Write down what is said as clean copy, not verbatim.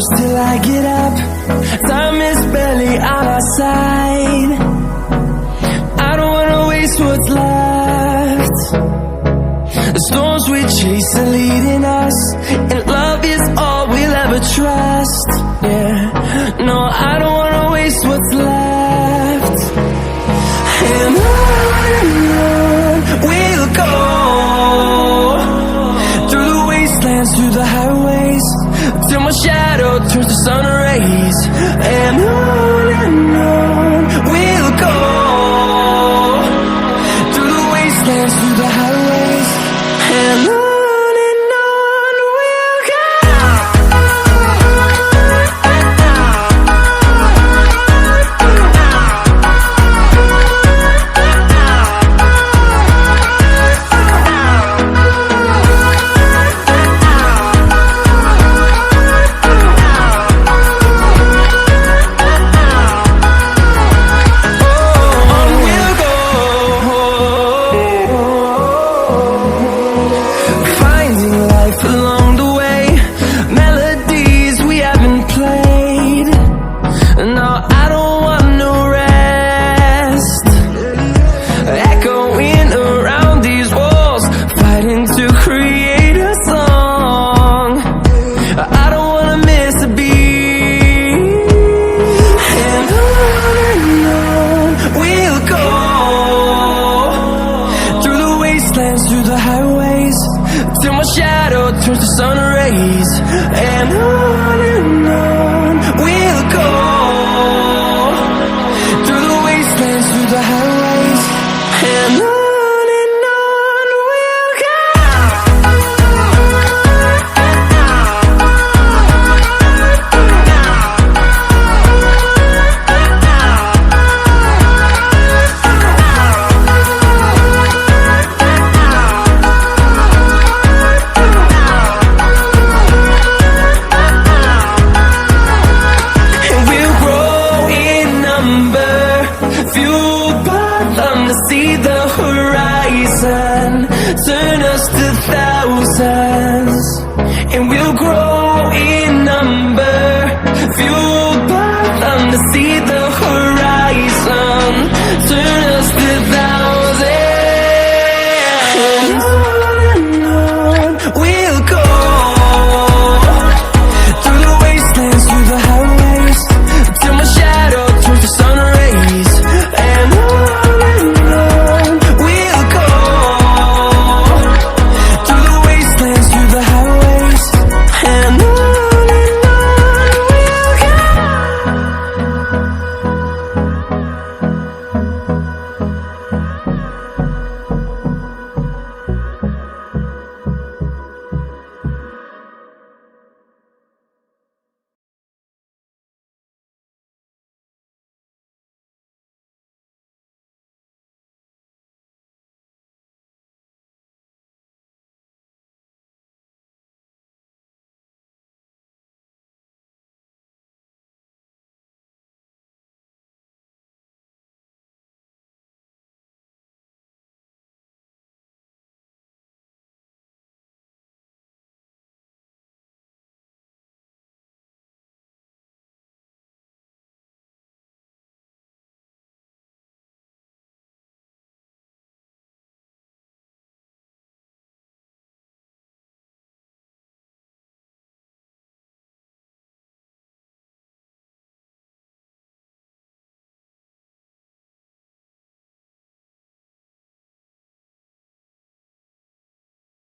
close till I get up. Time is barely on our side. I don't wanna waste what's left. The storms we chase are leading us, and love is all we'll ever trust. Yeah, no, I don't wanna waste what's left. And on we'll go, through the wastelands, through the highways, till my shadow turns to sun rays. And on we'll go, through the wastelands, through the highways, and on we'll go. Along the way, melodies we haven't played. No, I don't want no rest. Echoing around these walls, fighting to create a song. I don't wanna miss a beat. And on we'll go, through the wastelands, through the highways, till my shadow turns to sun rays. And on